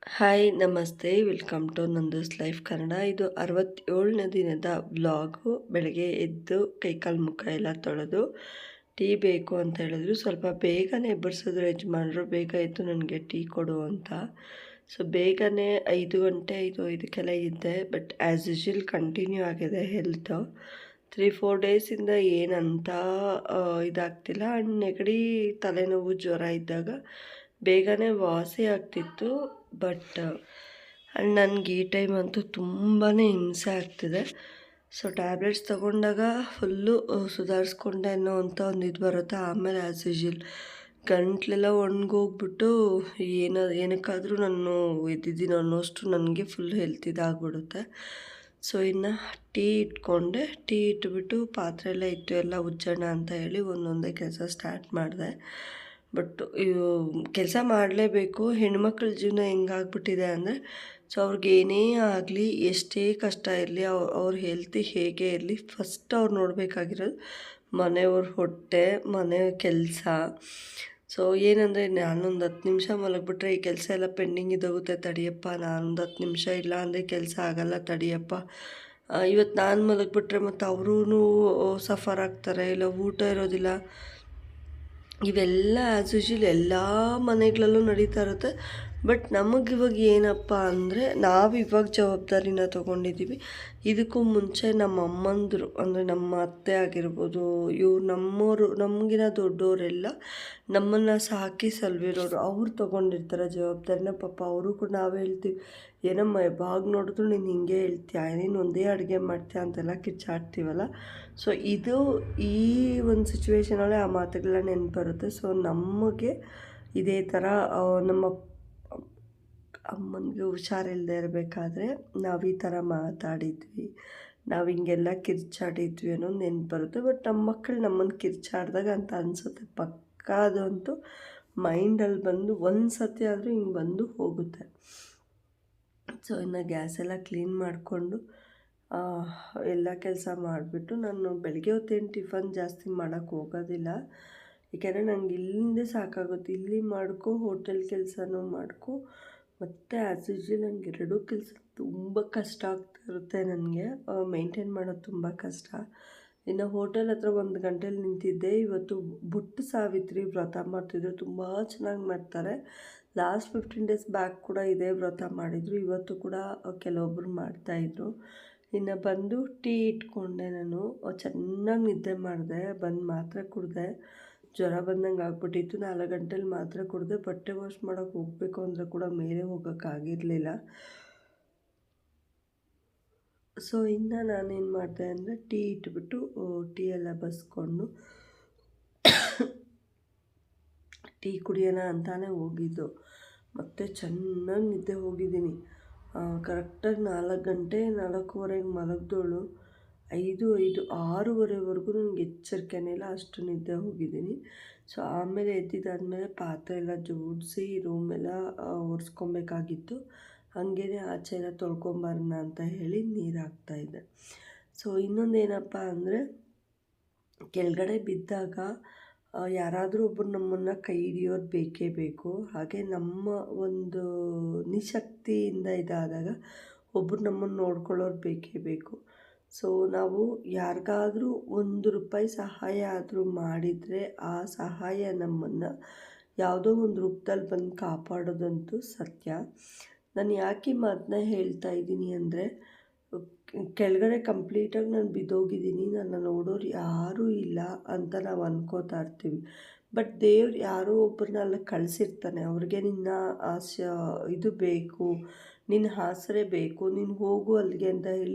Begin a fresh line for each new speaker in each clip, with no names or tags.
Hi ನಮಸ್ತೆ welcome to ನಂದೂಸ್ life Kannada. ಇದು 67ನೇ ದಿನದ ವ್ಲಾಗು. ಬೆಳಗ್ಗೆ ಎದ್ದು ಕೈಕಾಲು ಮುಖ ಎಲ್ಲ ತೊಳೆದು ಟೀ ಬೇಕು ಅಂತ ಹೇಳಿದ್ರು. ಸ್ವಲ್ಪ ಬೇಗನೆ ಎಬ್ಬರಿಸಿದ್ರು ಯಜಮಾನರು. ಬೇಗ ಎದ್ದು ನನಗೆ ಟೀ ಕೊಡು ಅಂತ. ಸೊ ಬೇಗನೆ 5 ಗಂಟೆ 5:05 ಇದ್ದೆ. ಬಟ್ ಆ್ಯಸ್ ಯೂಶುವಲ್ ಕಂಟಿನ್ಯೂ ಆಗಿದೆ ಹೆಲ್ತು. 3-4 ಡೇಸಿಂದ ಏನಂತ ಇದಾಗ್ತಿಲ್ಲ. ಆ್ಯಂಡ್ ನೆಗಡಿ, ತಲೆನೋವು, ಜ್ವರ ಇದ್ದಾಗ ಬೇಗನೆ ವಾಸಿ ಆಗ್ತಿತ್ತು. ಬಟ್ ನನಗೆ ಈ ಟೈಮ್ ಅಂತೂ ತುಂಬಾ ಹಿಂಸೆ ಆಗ್ತಿದೆ. ಸೊ ಟ್ಯಾಬ್ಲೆಟ್ಸ್ ತೊಗೊಂಡಾಗ ಫುಲ್ಲು ಸುಧಾರಿಸ್ಕೊಂಡೆ ಅನ್ನೋ ಅಂತ ಒಂದು ಇದು ಬರುತ್ತೆ. ಆಮೇಲೆ ಆ್ಯಸ್ ಯೂಶುವಲ್ ಗಂಟ್ಲೆಲ್ಲ ಒಣಗೋಗ್ಬಿಟ್ಟು ಏನಕ್ಕಾದರೂ ನಾನು ಎದ್ದಿದ್ದೀನಿ ಅನ್ನೋಷ್ಟು ನನಗೆ ಫುಲ್ ಹೆಲ್ತ್ ಇದಾಗ್ಬಿಡುತ್ತೆ. ಸೊ ಇನ್ನು ಟೀ ಇಟ್ಕೊಂಡೆ. ಟೀ ಇಟ್ಬಿಟ್ಟು ಪಾತ್ರೆ ಎಲ್ಲ ಇತ್ತು, ಎಲ್ಲ ಉಜ್ಜೋಣ ಅಂತ ಹೇಳಿ ಒಂದೊಂದೇ ಕೆಲಸ ಸ್ಟಾರ್ಟ್ ಮಾಡಿದೆ. ಬಟ್ ಕೆಲಸ ಮಾಡಲೇಬೇಕು. ಹೆಣ್ಮಕ್ಳ ಜೀವನ ಹೆಂಗಾಗ್ಬಿಟ್ಟಿದೆ ಅಂದರೆ, ಸೊ ಅವ್ರಿಗೆ ಏನೇ ಆಗಲಿ, ಎಷ್ಟೇ ಕಷ್ಟ ಇರಲಿ, ಅವ್ರ ಹೆಲ್ತ್ ಹೇಗೆ ಇರಲಿ, ಫಸ್ಟ್ ಅವ್ರು ನೋಡಬೇಕಾಗಿರೋದು ಮನೆಯವ್ರ ಹೊಟ್ಟೆ, ಮನೆ ಕೆಲಸ. ಸೊ ಏನಂದರೆ, ನಾನೊಂದು 10 ನಿಮಿಷ ಮಲಗಿಬಿಟ್ರೆ ಈ ಕೆಲಸ ಎಲ್ಲ ಪೆಂಡಿಂಗ್ ಇದ್ದೋಗುತ್ತೆ, ತಡಿಯಪ್ಪ. ನಾನೊಂದು 10 ನಿಮಿಷ ಇಲ್ಲ ಅಂದರೆ ಕೆಲಸ ಆಗಲ್ಲ, ತಡಿಯಪ್ಪ. ಇವತ್ತು ನಾನು ಮಲಗಿಬಿಟ್ರೆ ಮತ್ತು ಅವರೂ ಸಫರ್ ಆಗ್ತಾರೆ, ಇಲ್ಲ ಊಟ ಇರೋದಿಲ್ಲ. ಇವೆಲ್ಲ ಆ್ಯಸ್ ಯೂಶುವಲ್ ಎಲ್ಲ ಮನೆಗಳಲ್ಲೂ ನಡೀತಾ ಇರುತ್ತೆ. ಬಟ್ ನಮಗಿವಾಗ ಏನಪ್ಪ ಅಂದರೆ, ನಾವಿವಾಗ ಜವಾಬ್ದಾರಿನ ತೊಗೊಂಡಿದ್ದೀವಿ. ಇದಕ್ಕೂ ಮುಂಚೆ ನಮ್ಮ ಅಮ್ಮಂದರು, ಅಂದರೆ ನಮ್ಮ ಅತ್ತೆ ಆಗಿರ್ಬೋದು, ಇವ್ರು ನಮ್ಮವರು, ನಮಗಿನ ದೊಡ್ಡವರೆಲ್ಲ ನಮ್ಮನ್ನು ಸಾಕಿ ಸಲುವಿರೋರು, ಅವ್ರು ತೊಗೊಂಡಿರ್ತಾರೆ ಜವಾಬ್ದಾರಿನ. ಪಾಪ ಅವರು ಕೂಡ ನಾವು ಹೇಳ್ತೀವಿ, ಏನಮ್ಮ ಯಾವಾಗ ನೋಡಿದ್ರು ನೀನು ಹಿಂಗೆ ಹೇಳ್ತೀಯ, ನೀನು ಒಂದೇ ಅಡುಗೆ ಮಾಡ್ತೀಯ ಅಂತೆಲ್ಲ ಕಿಚ್ಚಾಡ್ತೀವಲ್ಲ. ಸೊ ಇದು ಈ ಒಂದು ಸಿಚುವೇಷನಲ್ಲಿ ಆ ಮಾತುಗಳ ನೆನಪು ಬರುತ್ತೆ. ಸೊ ನಮಗೆ ಇದೇ ಥರ ನಮ್ಮ ಅಮ್ಮನಿಗೆ ಹುಷಾರಿಲ್ಲದೆ ಇರಬೇಕಾದ್ರೆ ನಾವು ಈ ಥರ ಮಾತಾಡಿದ್ವಿ, ನಾವು ಹಿಂಗೆಲ್ಲ ಕಿರ್ಚಾಡಿದ್ವಿ ಅನ್ನೋದು ನೆನಪು ಬರುತ್ತೆ. ಬಟ್ ನಮ್ಮ ಮಕ್ಕಳು ನಮ್ಮನ್ನು ಕಿರ್ಚಾಡ್ದಾಗ ಅಂತ ಅನಿಸುತ್ತೆ. ಪಕ್ಕಾ ಅದಂತೂ ಮೈಂಡಲ್ಲಿ ಬಂದು ಒಂದು ಸತಿ ಆದರೂ ಹಿಂಗೆ ಬಂದು ಹೋಗುತ್ತೆ. ಸೊ ಇನ್ನು ಗ್ಯಾಸ್ ಎಲ್ಲ ಕ್ಲೀನ್ ಮಾಡಿಕೊಂಡು ಎಲ್ಲ ಕೆಲಸ ಮಾಡಿಬಿಟ್ಟು, ನಾನು ಬೆಳಗ್ಗೆ ಹೊತ್ತೇನು ಟಿಫನ್ ಜಾಸ್ತಿ ಮಾಡೋಕ್ಕೆ ಹೋಗೋದಿಲ್ಲ. ಏಕೆಂದರೆ ನನಗೆ ಇಲ್ಲಿಂದೇ ಸಾಕಾಗುತ್ತೆ. ಇಲ್ಲಿ ಮಾಡ್ಕೊ, ಹೋಟೆಲ್ ಕೆಲಸನೂ ಮಾಡ್ಕೊ, ಮತ್ತು ಆ್ಯಸ್ ಯೂಶುವಲ್ ನನಗೆ ಎರಡೂ ಕೆಲಸ ತುಂಬ ಕಷ್ಟ ಆಗ್ತಾ ಇರುತ್ತೆ. ನನಗೆ ಮೇಂಟೈನ್ ಮಾಡೋದು ತುಂಬ ಕಷ್ಟ. ಇನ್ನು ಹೋಟೆಲ್ ಹತ್ರ 1 ಗಂಟೆಲಿ ನಿಂತಿದ್ದೆ. ಇವತ್ತು ಬುಟ್ಟು ಸಾವಿತ್ರಿ ವ್ರತ ಮಾಡ್ತಿದ್ರು, ತುಂಬ ಚೆನ್ನಾಗಿ ಮಾಡ್ತಾರೆ. ಲಾಸ್ಟ್ 15 ಡೇಸ್ ಬ್ಯಾಕ್ ಕೂಡ ಇದೇ ವ್ರತ ಮಾಡಿದರು. ಇವತ್ತು ಕೂಡ ಕೆಲವೊಬ್ಬರು ಮಾಡ್ತಾಯಿದ್ರು. ಇನ್ನು ಬಂದು ಟೀ ಇಟ್ಕೊಂಡೆ. ನಾನು ಚೆನ್ನಾಗಿ ನಿದ್ದೆ ಮಾಡಿದೆ. ಬಂದು ಮಾತ್ರೆ ಕುಡಿದೆ. ಜ್ವರ ಬಂದಂಗೆ ಆಗ್ಬಿಟ್ಟಿತ್ತು. 4 ಗಂಟೆಲಿ ಮಾತ್ರೆ ಕುಡಿದೆ. ಬಟ್ಟೆ ವಾಶ್ ಮಾಡೋಕ್ಕೆ ಹೋಗಬೇಕು ಅಂದರೆ ಕೂಡ ಮೇಲೆ ಹೋಗೋಕ್ಕಾಗಿರಲಿಲ್ಲ. ಸೊ ಇನ್ನು ನಾನೇನು ಮಾಡಿದೆ ಅಂದರೆ, ಟೀ ಇಟ್ಬಿಟ್ಟು ಟೀ ಎಲ್ಲ ಬಸ್ಕೊಂಡು ಟೀ ಕುಡಿಯೋಣ ಅಂತಾನೆ ಹೋಗಿದ್ದು. ಮತ್ತು ಚೆನ್ನಾಗಿ ನಿದ್ದೆ ಹೋಗಿದ್ದೀನಿ. ಕರೆಕ್ಟಾಗಿ 4 ಗಂಟೆ 4:15ಗೆ ಮಲಗಿದೋಳು 6:05 ನನಗೆ ಎಚ್ಚರಿಕೆನೇ ಇಲ್ಲ, ಅಷ್ಟು ನಿದ್ದೆ ಹೋಗಿದ್ದೀನಿ. ಸೊ ಆಮೇಲೆ ಎದ್ದಿದ್ದಾದಮೇಲೆ ಪಾತ್ರೆ ಎಲ್ಲ ಜೋಡಿಸಿ ರೂಮೆಲ್ಲ ಒರೆಸ್ಕೊಬೇಕಾಗಿತ್ತು. ಹಾಗೇ ಆಚೆ ಎಲ್ಲ ತೊಳ್ಕೊಂಬರೋಣ ಅಂತ ಹೇಳಿ ನೀರು ಹಾಕ್ತಾಯಿದ್ದೆ. ಸೊ ಇನ್ನೊಂದೇನಪ್ಪ ಅಂದರೆ, ಕೆಳಗಡೆ ಬಿದ್ದಾಗ ಯಾರಾದರೂ ಒಬ್ಬರು ನಮ್ಮನ್ನು ಕೈ ಹಿಡಿಯೋರು ಬೇಕೇ ಬೇಕು. ಹಾಗೆ ನಮ್ಮ ಒಂದು ನಿಶಕ್ತಿಯಿಂದ ಇದಾದಾಗ ಒಬ್ಬರು ನಮ್ಮನ್ನು ನೋಡ್ಕೊಳ್ಳೋರು ಬೇಕೇ ಬೇಕು. ಸೊ ನಾವು ಯಾರಿಗಾದರೂ ₹1 ಸಹಾಯ ಆದರೂ ಮಾಡಿದರೆ, ಆ ಸಹಾಯ ನಮ್ಮನ್ನು ಯಾವುದೋ ಒಂದು ರೂಪದಲ್ಲಿ ಬಂದು ಕಾಪಾಡೋದಂತೂ ಸತ್ಯ. ನಾನು ಯಾಕೆ ಈ ಮಾತನ್ನ ಹೇಳ್ತಾ ಇದ್ದೀನಿ ಅಂದರೆ, ಕೆಳಗಡೆ ಕಂಪ್ಲೀಟಾಗಿ ನಾನು ಬಿದ್ದೋಗಿದ್ದೀನಿ, ನನ್ನ ನೋಡೋರು ಯಾರೂ ಇಲ್ಲ ಅಂತ ನಾವು ಅಂದ್ಕೋತಾ ಇರ್ತೀವಿ. ಬಟ್ ದೇವ್ರು ಯಾರೋ ಒಬ್ಬರನ್ನ ಅಲ್ಲಿ ಕಳಿಸಿರ್ತಾನೆ. ಅವ್ರಿಗೆ ನಿನ್ನ ಇದು ಬೇಕು, ನಿನ್ನ ಆಸರೆ ಬೇಕು, ನೀನು ಹೋಗು ಅಲ್ಲಿಗೆ ಅಂತ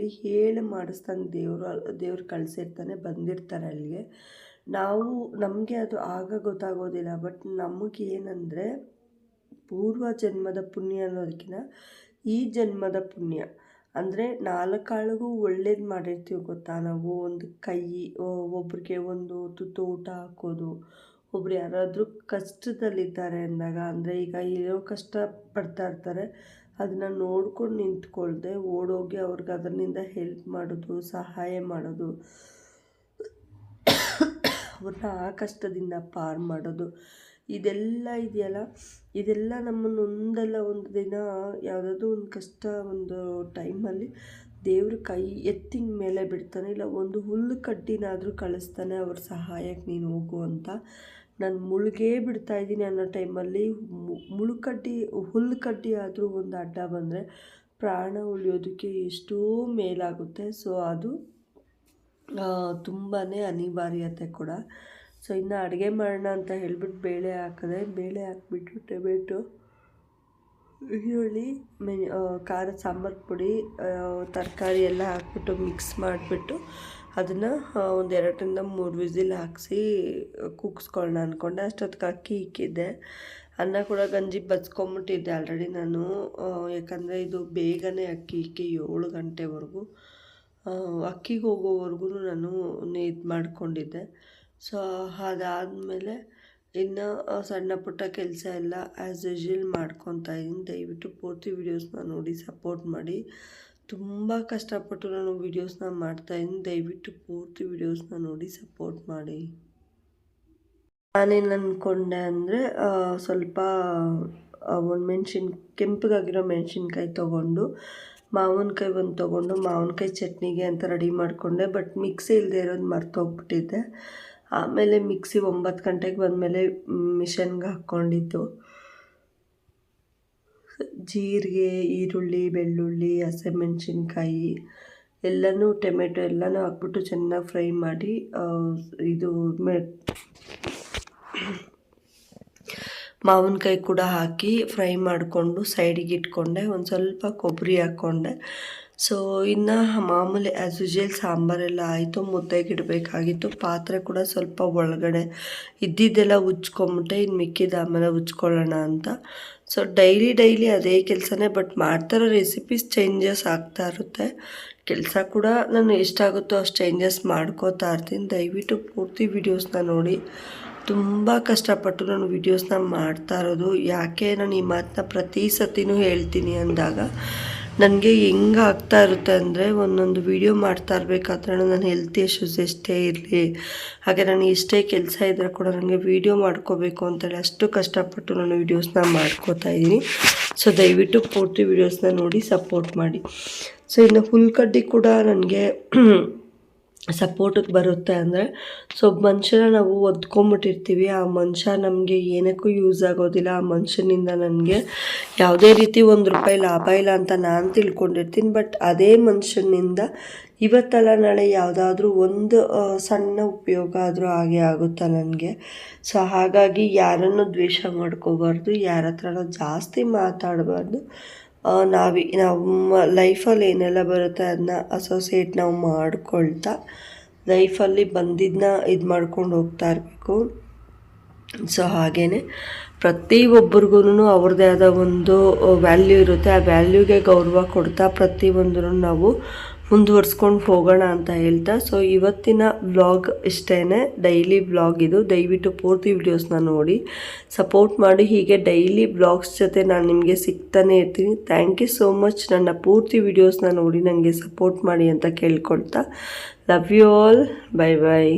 ಹೇಳಿ ಮಾಡಿಸ್ತಾನೆ. ದೇವ್ರು ಕಳಿಸಿರ್ತಾನೆ, ಬಂದಿರ್ತಾರೆ ಅಲ್ಲಿಗೆ. ನಮಗೆ ಅದು ಆಗ ಗೊತ್ತಾಗೋದಿಲ್ಲ. ಬಟ್ ನಮಗೇನೆಂದರೆ, ಪೂರ್ವ ಜನ್ಮದ ಪುಣ್ಯ ಅನ್ನೋದಕ್ಕಿಂತ ಈ ಜನ್ಮದ ಪುಣ್ಯ. ಅಂದರೆ 4 ಕಾಳಿಗೂ ಒಳ್ಳೇದು ಮಾಡಿರ್ತೀವಿ ಗೊತ್ತಾ. ನಾವು ಒಂದು ಕೈ, ಒಬ್ರಿಗೆ ಒಂದು ತುತ್ತು ಊಟ ಹಾಕೋದು, ಒಬ್ರು ಯಾರಾದರೂ ಕಷ್ಟದಲ್ಲಿದ್ದಾರೆ ಅಂದಾಗ, ಅಂದರೆ ಈಗ ಏನೋ ಕಷ್ಟ ಪಡ್ತಾ ಇರ್ತಾರೆ, ಅದನ್ನು ನೋಡ್ಕೊಂಡು ನಿಂತ್ಕೊಳ್ದೆ ಓಡೋಗಿ ಅವ್ರಿಗೆ ಅದರಿಂದ ಹೆಲ್ಪ್ ಮಾಡೋದು, ಸಹಾಯ ಮಾಡೋದು, ಅವ್ರನ್ನ ಆ ಕಷ್ಟದಿಂದ ಪಾರು ಮಾಡೋದು, ಇದೆಲ್ಲ ಇದೆಯಲ್ಲ, ಇದೆಲ್ಲ ನಮ್ಮನ್ನು ಒಂದಲ್ಲ ಒಂದು ದಿನ ಯಾವುದಾದ್ರೂ ಒಂದು ಕಷ್ಟ ಒಂದು ಟೈಮಲ್ಲಿ ದೇವ್ರ ಕೈ ಎತ್ತಿ ಮೇಲೆ ಬಿಡ್ತಾನೆ, ಇಲ್ಲ ಒಂದು ಹುಲ್ಲು ಕಡ್ಡಿನಾದರೂ ಕಳಿಸ್ತಾನೆ ಅವ್ರ ಸಹಾಯಕ್ಕೆ ನೀನು ಹೋಗು ಅಂತ. ನಾನು ಮುಳುಗೇ ಬಿಡ್ತಾಯಿದ್ದೀನಿ ಅನ್ನೋ ಟೈಮಲ್ಲಿ ಹುಲ್ಲು ಕಡ್ಡಿ ಆದರೂ ಒಂದು ಅಡ್ಡ ಬಂದರೆ ಪ್ರಾಣ ಉಳಿಯೋದಕ್ಕೆ ಎಷ್ಟೋ ಮೇಲಾಗುತ್ತೆ. ಸೊ ಅದು ತುಂಬಾ ಅನಿವಾರ್ಯತೆ ಕೂಡ. ಸೊ ಇನ್ನು ಅಡುಗೆ ಮಾಡೋಣ ಅಂತ ಹೇಳ್ಬಿಟ್ಟು ಬೇಳೆ ಹಾಕಿದೆ. ಬೇಳೆ ಹಾಕ್ಬಿಟ್ಟು ಟೊಮೆಟೊ, ಈರುಳ್ಳಿ, ಖಾರದ ಸಾಂಬಾರು ಪುಡಿ, ತರಕಾರಿ ಎಲ್ಲ ಹಾಕ್ಬಿಟ್ಟು ಮಿಕ್ಸ್ ಮಾಡಿಬಿಟ್ಟು ಅದನ್ನು ಒಂದು 2ರಿಂದ 3 ವಿಸಿಲ್ ಹಾಕಿಸಿ ಕೂಗಿಸ್ಕೊಳ್ಳೋಣ ಅಂದ್ಕೊಂಡೆ. ಅಷ್ಟೊತ್ತಿಗೆ ಅಕ್ಕಿ ಇಕ್ಕಿದ್ದೆ. ಅನ್ನ ಕೂಡ ಗಂಜಿ ಬಚ್ಕೊಂಬಿಟ್ಟಿದ್ದೆ ಆಲ್ರೆಡಿ ನಾನು, ಯಾಕಂದರೆ ಇದು ಬೇಗನೆ ಅಕ್ಕಿ ಇಕ್ಕಿ 7 ಗಂಟೆವರೆಗೂ ಅಕ್ಕಿಗೆ ಹೋಗೋವರೆಗೂ ನಾನು ಇದು ಮಾಡ್ಕೊಂಡಿದ್ದೆ. ಸೊ ಅದಾದಮೇಲೆ ಇನ್ನು ಸಣ್ಣ ಪುಟ್ಟ ಕೆಲಸ ಎಲ್ಲ ಆ್ಯಸ್ ಯೂಶ್ವಲ್ ಮಾಡ್ಕೊತಾ ಇದ್ದೀನಿ. ದಯವಿಟ್ಟು ಪೂರ್ತಿ ವೀಡಿಯೋಸ್ನ ನೋಡಿ ಸಪೋರ್ಟ್ ಮಾಡಿ. ತುಂಬ ಕಷ್ಟಪಟ್ಟು ನಾನು ವೀಡಿಯೋಸ್ನ ಮಾಡ್ತಾಯಿದ್ದೀನಿ. ದಯವಿಟ್ಟು ಪೂರ್ತಿ ವೀಡಿಯೋಸ್ನ ನೋಡಿ ಸಪೋರ್ಟ್ ಮಾಡಿ. ನಾನೇನು ಅಂದ್ಕೊಂಡೆ ಅಂದರೆ ಸ್ವಲ್ಪ ಒಂದು ಕೆಂಪಗಾಗಿರೋ ಮೆಣಸಿನ್ಕಾಯಿ ತೊಗೊಂಡು ಮಾವಿನಕಾಯಿ ಒಂದು ತೊಗೊಂಡು ಮಾವಿನಕಾಯಿ ಚಟ್ನಿಗೆ ಅಂತ ರೆಡಿ ಮಾಡಿಕೊಂಡೆ. ಬಟ್ ಮಿಕ್ಸಿ ಇಲ್ಲದೆ ಇರೋದು ಮರ್ತೋಗ್ಬಿಟ್ಟಿದ್ದೆ. ಆಮೇಲೆ ಮಿಕ್ಸಿ 9 ಗಂಟೆಗೆ ಬಂದಮೇಲೆ ಮಿಷನ್ಗೆ ಹಾಕ್ಕೊಂಡಿದ್ದು. ಜೀರಿಗೆ, ಈರುಳ್ಳಿ, ಬೆಳ್ಳುಳ್ಳಿ, ಹಸಿಮೆಣ್ಸಿನ್ಕಾಯಿ ಎಲ್ಲನೂ, ಟೊಮೆಟೊ ಎಲ್ಲನೂ ಹಾಕ್ಬಿಟ್ಟು ಚೆನ್ನಾಗಿ ಫ್ರೈ ಮಾಡಿ ಇದು ಮಾವಿನಕಾಯಿ ಕೂಡ ಹಾಕಿ ಫ್ರೈ ಮಾಡಿಕೊಂಡು ಸೈಡಿಗೆ ಇಟ್ಕೊಂಡೆ. ಒಂದು ಸ್ವಲ್ಪ ಕೊಬ್ಬರಿ ಹಾಕ್ಕೊಂಡೆ. ಸೊ ಇನ್ನು ಮಾಮೂಲಿ ಆ್ಯಸ್ ಯೂಶ್ವಲ್ ಸಾಂಬಾರೆಲ್ಲ ಆಯಿತು. ಮುದ್ದೆಗೆ ಇಡಬೇಕಾಗಿತ್ತು. ಪಾತ್ರೆ ಕೂಡ ಸ್ವಲ್ಪ ಒಳಗಡೆ ಇದ್ದಿದ್ದೆಲ್ಲ ಉಜ್ಕೊಂಬಿಟ್ಟೆ. ಇನ್ನು ಮಿಕ್ಕಿದ ಆಮೇಲೆ ಉಜ್ಕೊಳ್ಳೋಣ ಅಂತ. ಸೊ ಡೈಲಿ ಅದೇ ಕೆಲಸನೇ, ಬಟ್ ಮಾಡ್ತಾರೋ ರೆಸಿಪೀಸ್ ಚೇಂಜಸ್ ಆಗ್ತಾ ಇರುತ್ತೆ. ಕೆಲಸ ಕೂಡ ನಾನು ಎಷ್ಟಾಗುತ್ತೋ ಅಷ್ಟು ಚೇಂಜಸ್ ಮಾಡ್ಕೋತಾ ಇರ್ತೀನಿ. ದಯವಿಟ್ಟು ಪೂರ್ತಿ ವೀಡಿಯೋಸ್ನ ನೋಡಿ. ತುಂಬ ಕಷ್ಟಪಟ್ಟು ನಾನು ವೀಡಿಯೋಸ್ನ ಮಾಡ್ತಾ ಇರೋದು. ಯಾಕೆ ನಾನು ಈ ಮಾತನ್ನ ಪ್ರತಿ ಸತಿನೂ ಹೇಳ್ತೀನಿ ಅಂದಾಗ ನನಗೆ ಹೆಂಗೆ ಆಗ್ತಾ ಇರುತ್ತೆ ಅಂದರೆ, ಒಂದೊಂದು ವೀಡಿಯೋ ಮಾಡ್ತಾ ಇರಬೇಕಾದ್ರೆ ನನ್ನ ಹೆಲ್ತ್ ಇಶ್ಯೂಸ್ ಎಷ್ಟೇ ಇರಲಿ, ಹಾಗೆ ನನಗೆ ಎಷ್ಟೇ ಕೆಲಸ ಇದ್ದರೆ ಕೂಡ ನನಗೆ ವೀಡಿಯೋ ಮಾಡ್ಕೋಬೇಕು ಅಂತೇಳಿ ಅಷ್ಟು ಕಷ್ಟಪಟ್ಟು ನಾನು ವೀಡಿಯೋಸ್ನ ಮಾಡ್ಕೋತಾ ಇದ್ದೀನಿ. ಸೊ ದಯವಿಟ್ಟು ಪೂರ್ತಿ ವೀಡಿಯೋಸ್ನ ನೋಡಿ ಸಪೋರ್ಟ್ ಮಾಡಿ. ಸೊ ಇನ್ನು ಹುಲ್ಕಡ್ಡಿ ಕೂಡ ನನಗೆ ಸಪೋರ್ಟಿಗೆ ಬರುತ್ತೆ. ಅಂದರೆ ಸೊ ಮನುಷ್ಯನ ನಾವು ಒದ್ಕೊಂಬಿಟ್ಟಿರ್ತೀವಿ. ಆ ಮನುಷ್ಯ ನಮಗೆ ಏನಕ್ಕೂ ಯೂಸ್ ಆಗೋದಿಲ್ಲ. ಆ ಮನುಷ್ಯನಿಂದ ನನಗೆ ಯಾವುದೇ ರೀತಿ ₹1 ಲಾಭ ಇಲ್ಲ ಅಂತ ನಾನು ತಿಳ್ಕೊಂಡಿರ್ತೀನಿ. ಬಟ್ ಅದೇ ಮನುಷ್ಯನಿಂದ ಇವತ್ತಲ್ಲ ನಾಳೆ ಯಾವುದಾದ್ರೂ ಒಂದು ಸಣ್ಣ ಉಪಯೋಗ ಆದರೂ ಆಗೇ ಆಗುತ್ತಾ ನನಗೆ. ಸೊ ಹಾಗಾಗಿ ಯಾರನ್ನು ದ್ವೇಷ ಮಾಡ್ಕೋಬಾರ್ದು, ಯಾರ ಹತ್ರನೂ ಜಾಸ್ತಿ ಮಾತಾಡಬಾರ್ದು. ನಮ್ಮ ಲೈಫಲ್ಲಿ ಏನೆಲ್ಲ ಬರುತ್ತೆ ಅದನ್ನ ಅಸೋಸಿಯೇಟ್ ನಾವು ಮಾಡ್ಕೊಳ್ತಾ ಲೈಫಲ್ಲಿ ಬಂದಿದ್ದನ್ನ ಇದು ಮಾಡ್ಕೊಂಡು ಹೋಗ್ತಾ ಇರಬೇಕು. ಸೊ ಹಾಗೆಯೇ ಪ್ರತಿಯೊಬ್ಬರಿಗೂ ಅವ್ರದ್ದೇ ಆದ ಒಂದು ವ್ಯಾಲ್ಯೂ ಇರುತ್ತೆ. ಆ ವ್ಯಾಲ್ಯೂಗೆ ಗೌರವ ಕೊಡ್ತಾ ಪ್ರತಿಯೊಂದನ್ನು ನಾವು ಮುಂದುವರ್ಸ್ಕೊಂಡು ಹೋಗೋಣ ಅಂತ ಹೇಳ್ತಾ. ಸೊ ಇವತ್ತಿನ ವ್ಲಾಗ್ ಇಷ್ಟೇ, ಡೈಲಿ ವ್ಲಾಗ್ ಇದು. ದಯವಿಟ್ಟು ಪೂರ್ತಿ ವೀಡಿಯೋಸ್ನ ನೋಡಿ ಸಪೋರ್ಟ್ ಮಾಡಿ. ಹೀಗೆ ಡೈಲಿ ವ್ಲಾಗ್ಸ್ ಜೊತೆ ನಾನು ನಿಮಗೆ ಸಿಗ್ತಾನೆ ಇರ್ತೀನಿ. Thank you so much. ನನ್ನ ಪೂರ್ತಿ ವೀಡಿಯೋಸ್ನ ನೋಡಿ ನನಗೆ ಸಪೋರ್ಟ್ ಮಾಡಿ ಅಂತ ಕೇಳ್ಕೊಳ್ತಾ, love you all. Bye by.